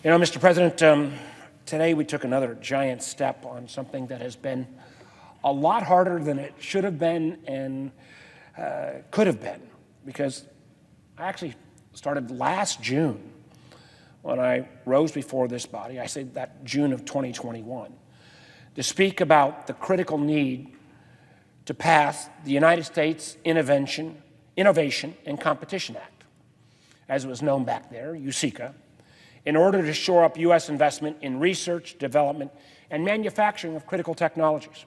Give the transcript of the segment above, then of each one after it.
Mr. President, today we took another giant step on something that has been a lot harder than it should have been and could have been, because I actually started last June when I rose before this body, I say that June of 2021, to speak about the critical need to pass the United States Innovation and Competition Act, as it was known back there, USICA, in order to shore up U.S. investment in research, development, and manufacturing of critical technologies.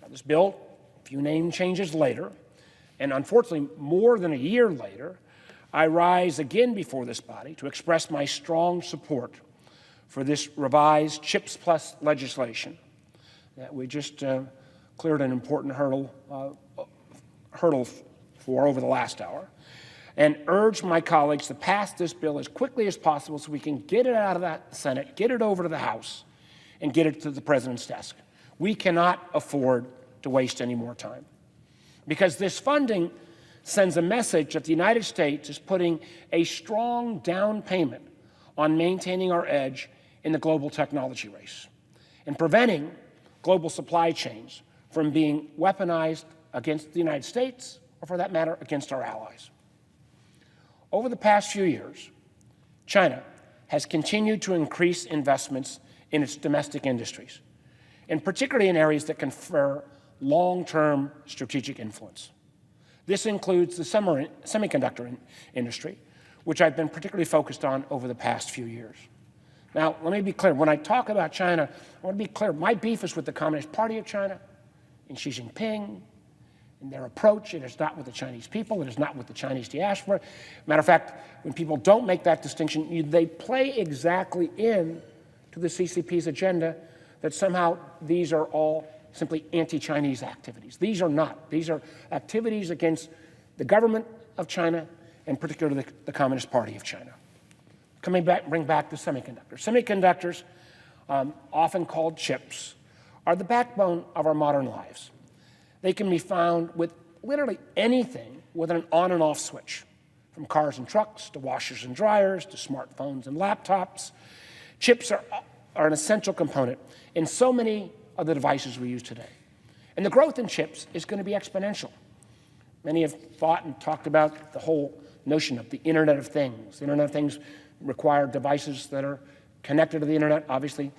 Now, this bill, a few name changes later, and unfortunately more than a year later, I rise again before this body to express my strong support for this revised CHIPS Plus legislation that we just cleared an important hurdle for over the last hour, and urge my colleagues to pass this bill as quickly as possible so we can get it out of that Senate, get it over to the House, and get it to the President's desk. We cannot afford to waste any more time, because this funding sends a message that the United States is putting a strong down payment on maintaining our edge in the global technology race and preventing global supply chains from being weaponized against the United States, or for that matter, against our allies. Over the past few years, China has continued to increase investments in its domestic industries, and particularly in areas that confer long-term strategic influence. This includes the semiconductor industry, which I've been particularly focused on over the past few years. Now, let me be clear. When I talk about China, I want to be clear. My beef is with the Communist Party of China and Xi Jinping and their approach. It is not with the Chinese people. It is not with the Chinese diaspora. Matter of fact, when people don't make that distinction, they play exactly in to the CCP's agenda that somehow these are all simply anti-Chinese activities. These are not. These are activities against the government of China and particularly the Communist Party of China. Bring back the semiconductors. Semiconductors, often called chips, are the backbone of our modern lives. They can be found with literally anything with an on and off switch, from cars and trucks to washers and dryers to smartphones and laptops. Chips are an essential component in so many of the devices we use today. And the growth in chips is going to be exponential. Many have thought and talked about the whole notion of the Internet of Things. The Internet of Things require devices that are connected to the Internet. Obviously,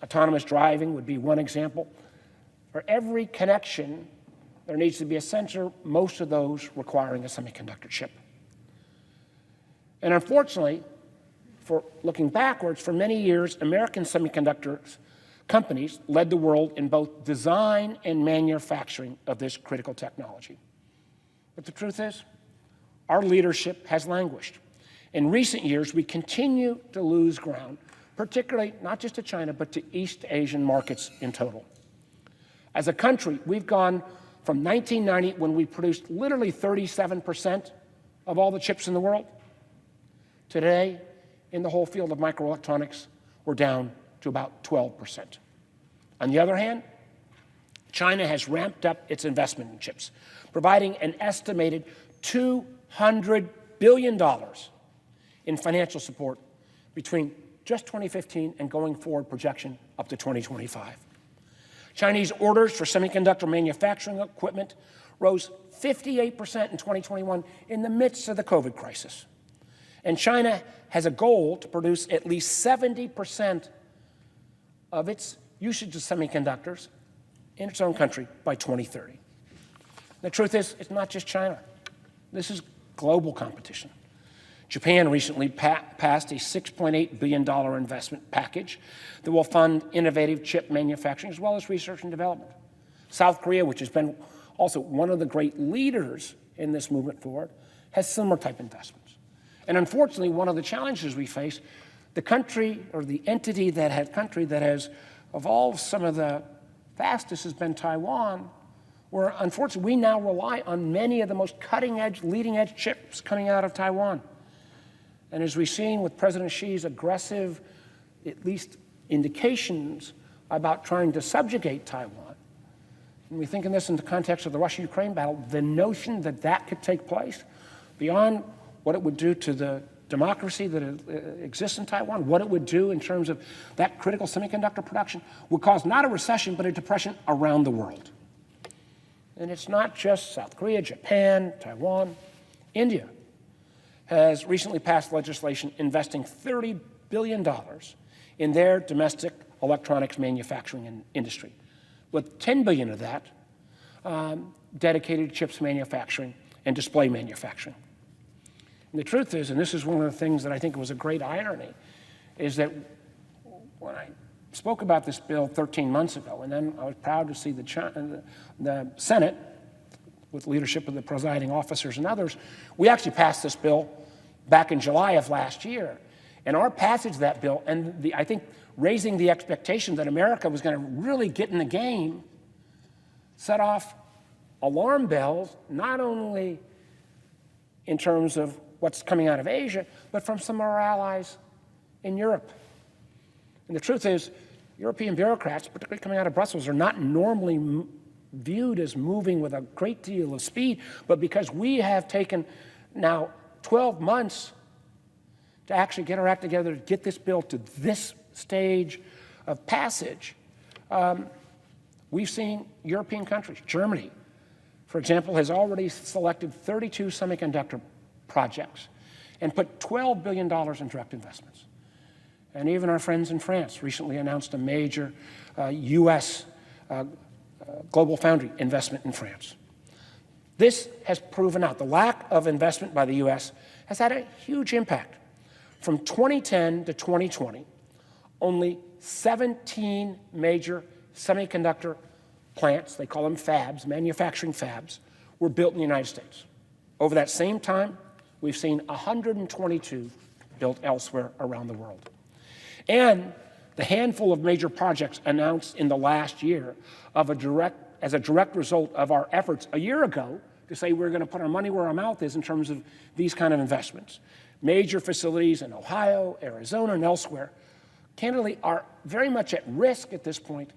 autonomous driving would be one example. For every connection, there needs to be a sensor, most of those requiring a semiconductor chip. And unfortunately, for looking backwards, for many years, American semiconductor companies led the world in both design and manufacturing of this critical technology. But the truth is, our leadership has languished. In recent years, we continue to lose ground, particularly not just to China, but to East Asian markets in total. As a country, we've gone from 1990, when we produced literally 37% of all the chips in the world. Today, in the whole field of microelectronics, we're down to about 12%. On the other hand, China has ramped up its investment in chips, providing an estimated $200 billion in financial support between just 2015 and going forward projection up to 2025. Chinese orders for semiconductor manufacturing equipment rose 58% in 2021 in the midst of the COVID crisis. And China has a goal to produce at least 70% of its usage of semiconductors in its own country by 2030. The truth is, it's not just China. This is global competition. Japan recently passed a $6.8 billion investment package that will fund innovative chip manufacturing as well as research and development. South Korea, which has been also one of the great leaders in this movement forward, has similar type investments. And unfortunately, one of the challenges we face, the country or the entity that has evolved some of the fastest has been Taiwan, where unfortunately we now rely on many of the most cutting-edge, leading-edge chips coming out of Taiwan. And as we've seen with President Xi's aggressive, at least indications about trying to subjugate Taiwan, and we think in this in the context of the Russia-Ukraine battle, the notion that that could take place, beyond what it would do to the democracy that exists in Taiwan, what it would do in terms of that critical semiconductor production, would cause not a recession, but a depression around the world. And it's not just South Korea, Japan, Taiwan. India has recently passed legislation investing $30 billion in their domestic electronics manufacturing industry, with $10 billion of that dedicated to chips manufacturing and display manufacturing. And the truth is, and this is one of the things that I think was a great irony, is that when I spoke about this bill 13 months ago, and then I was proud to see the Senate, with leadership of the presiding officers and others, we actually passed this bill back in July of last year. And our passage of that bill, and I think raising the expectation that America was going to really get in the game, set off alarm bells, not only in terms of what's coming out of Asia, but from some of our allies in Europe. And the truth is, European bureaucrats, particularly coming out of Brussels, are not normally viewed as moving with a great deal of speed, but because we have taken now 12 months to actually get our act together to get this bill to this stage of passage, we've seen European countries, Germany, for example, has already selected 32 semiconductor projects and put $12 billion in direct investments. And even our friends in France recently announced a major U.S. global foundry investment in France. This has proven out. The lack of investment by the U.S. has had a huge impact. From 2010 to 2020, only 17 major semiconductor plants, they call them fabs, manufacturing fabs, were built in the United States. Over that same time, we've seen 122 built elsewhere around the world. And the handful of major projects announced in the last year as a direct result of our efforts a year ago to say we're going to put our money where our mouth is in terms of these kind of investments. Major facilities in Ohio, Arizona, and elsewhere, candidly, are very much at risk at this point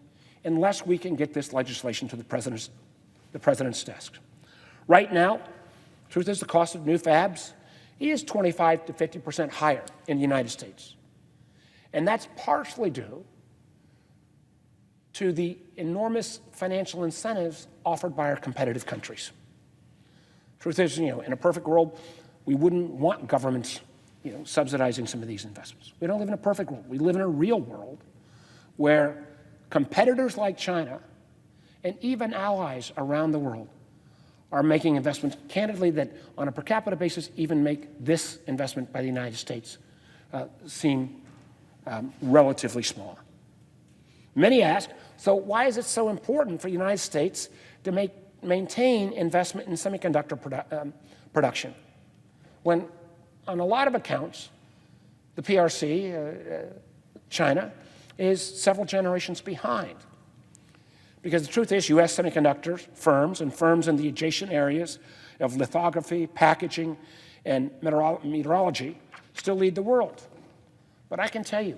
unless we can get this legislation to the president's desk. Right now, truth is the cost of new fabs is 25 to 50% higher in the United States. And that's partially due to the enormous financial incentives offered by our competitive countries. Truth is, in a perfect world, we wouldn't want governments, subsidizing some of these investments. We don't live in a perfect world. We live in a real world where competitors like China and even allies around the world are making investments, candidly, that on a per capita basis even make this investment by the United States seem relatively small. Many ask, so why is it so important for the United States to maintain investment in semiconductor production when, on a lot of accounts, the PRC, China, is several generations behind? Because the truth is, U.S. semiconductor firms and firms in the adjacent areas of lithography, packaging, and metrology still lead the world. But I can tell you,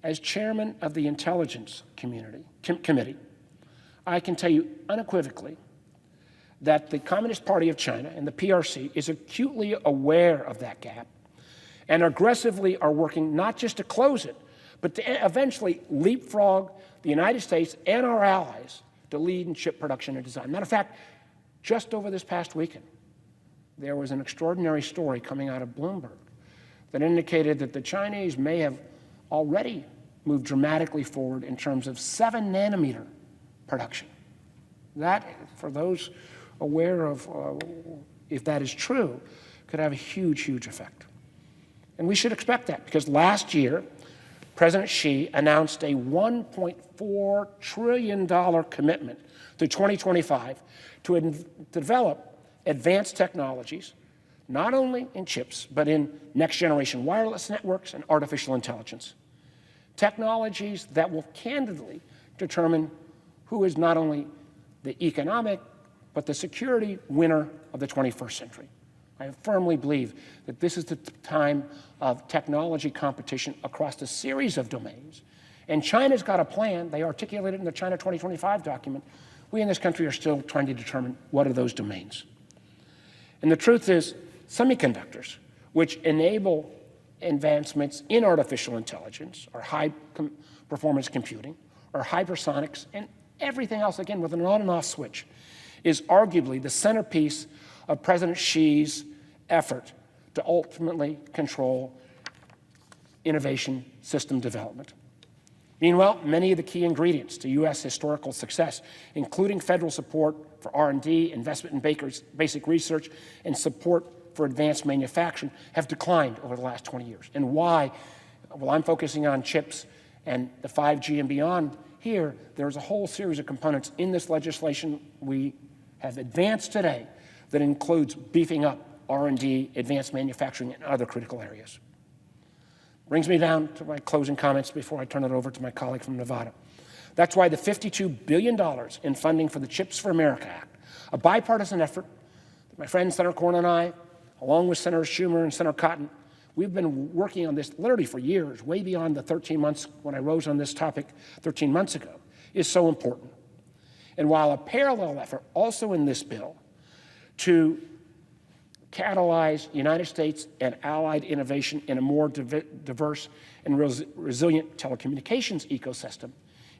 as chairman of the Intelligence Committee, I can tell you unequivocally that the Communist Party of China and the PRC is acutely aware of that gap and aggressively are working not just to close it, but to eventually leapfrog the United States and our allies to lead in chip production and design. Matter of fact, just over this past weekend, there was an extraordinary story coming out of Bloomberg that indicated that the Chinese may have already moved dramatically forward in terms of 7-nanometer production. That, for those aware of if that is true, could have a huge, huge effect. And we should expect that, because last year, President Xi announced a $1.4 trillion commitment through 2025 to develop advanced technologies, not only in chips, but in next-generation wireless networks and artificial intelligence. Technologies that will candidly determine who is not only the economic, but the security winner of the 21st century. I firmly believe that this is the time of technology competition across a series of domains. And China's got a plan. They articulate it in the China 2025 document. We in this country are still trying to determine what are those domains. And the truth is, semiconductors which enable advancements in artificial intelligence or high-performance computing or hypersonics and everything else, again, with an on and off switch, is arguably the centerpiece of President Xi's effort to ultimately control innovation system development. Meanwhile, many of the key ingredients to U.S. historical success, including federal support for R&D, investment in basic research, and support for advanced manufacturing, have declined over the last 20 years. And why? Well, I'm focusing on chips and the 5G and beyond. Here, there's a whole series of components in this legislation we have advanced today that includes beefing up R&D, advanced manufacturing, and other critical areas. Brings me down to my closing comments before I turn it over to my colleague from Nevada. That's why the $52 billion in funding for the CHIPS for America Act, a bipartisan effort that my friend Senator Cornyn and I, along with Senator Schumer and Senator Cotton, we've been working on this literally for years, way beyond the 13 months when I rose on this topic 13 months ago, is so important. And while a parallel effort also in this bill to catalyze United States and allied innovation in a more diverse and resilient telecommunications ecosystem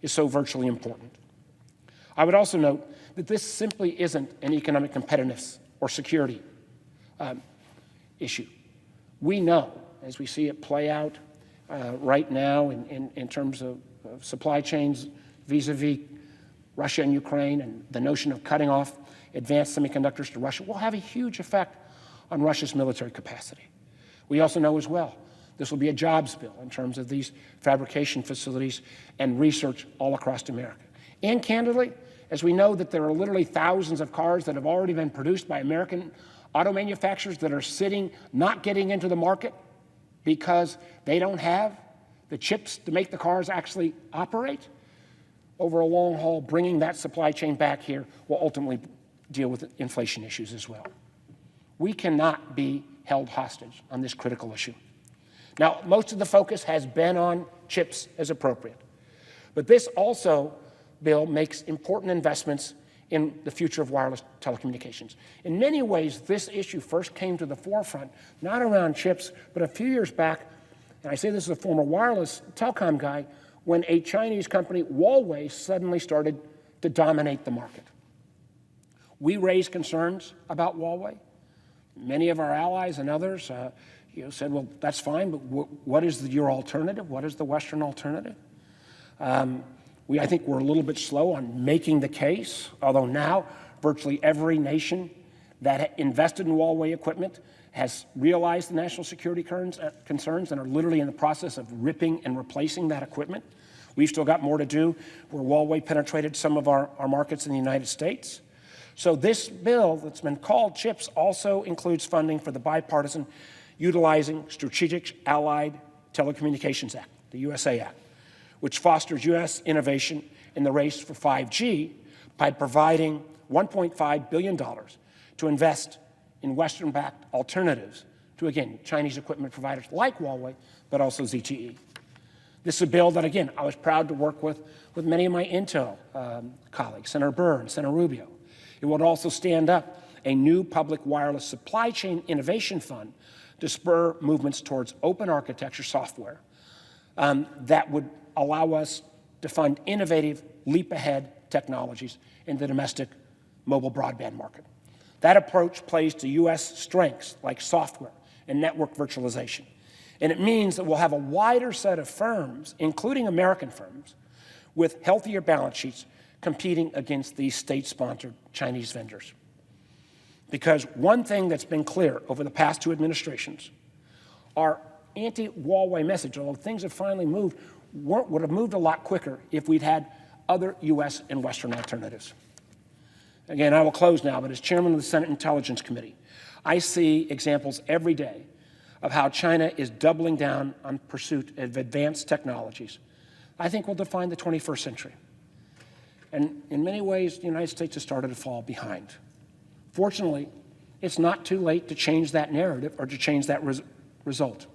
is so virtually important. I would also note that this simply isn't an economic competitiveness or security issue. We know, as we see it play out right now in terms of supply chains vis-a-vis Russia and Ukraine, and the notion of cutting off advanced semiconductors to Russia will have a huge effect on Russia's military capacity. We also know as well this will be a jobs bill in terms of these fabrication facilities and research all across America. And candidly, as we know that there are literally thousands of cars that have already been produced by American auto manufacturers that are sitting, not getting into the market because they don't have the chips to make the cars actually operate, over a long haul, bringing that supply chain back here will ultimately deal with inflation issues as well. We cannot be held hostage on this critical issue. Now, most of the focus has been on chips as appropriate, but this also bill makes important investments in the future of wireless telecommunications. In many ways, this issue first came to the forefront, not around chips, but a few years back, and I say this as a former wireless telecom guy, when a Chinese company, Huawei, suddenly started to dominate the market. We raised concerns about Huawei. Many of our allies and others said, well, that's fine, but what is your alternative? What is the Western alternative? I think we're a little bit slow on making the case, although now virtually every nation that invested in Huawei equipment has realized the national security concerns and are literally in the process of ripping and replacing that equipment. We've still got more to do where Huawei penetrated some of our markets in the United States. So this bill that's been called CHIPS also includes funding for the bipartisan Utilizing Strategic Allied Telecommunications Act, the USA Act, which fosters U.S. innovation in the race for 5G by providing $1.5 billion to invest in Western-backed alternatives to, again, Chinese equipment providers like Huawei, but also ZTE. This is a bill that, again, I was proud to work with many of my Intel colleagues, Senator Burr and Senator Rubio. It would also stand up a new public wireless supply chain innovation fund to spur movements towards open architecture software that would allow us to fund innovative, leap-ahead technologies in the domestic mobile broadband market. That approach plays to U.S. strengths like software and network virtualization. And it means that we'll have a wider set of firms, including American firms, with healthier balance sheets competing against these state-sponsored Chinese vendors. Because one thing that's been clear over the past two administrations, our anti-Huawei message, although things have finally moved, would have moved a lot quicker if we'd had other U.S. and Western alternatives. Again, I will close now, but as chairman of the Senate Intelligence Committee, I see examples every day of how China is doubling down on pursuit of advanced technologies I think will define the 21st century. And in many ways, the United States has started to fall behind. Fortunately, it's not too late to change that narrative or to change that result.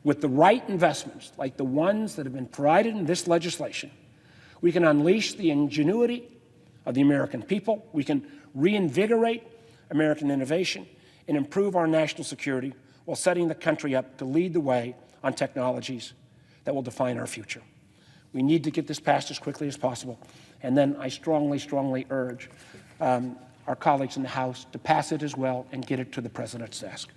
With the right investments, like the ones that have been provided in this legislation, we can unleash the ingenuity of the American people, we can reinvigorate American innovation, and improve our national security while setting the country up to lead the way on technologies that will define our future. We need to get this passed as quickly as possible. And then I strongly, strongly urge our colleagues in the House to pass it as well and get it to the President's desk.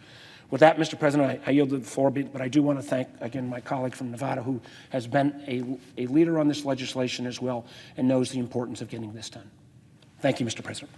With that, Mr. President, I yield the floor, but I do want to thank, again, my colleague from Nevada who has been a leader on this legislation as well and knows the importance of getting this done. Thank you, Mr. President.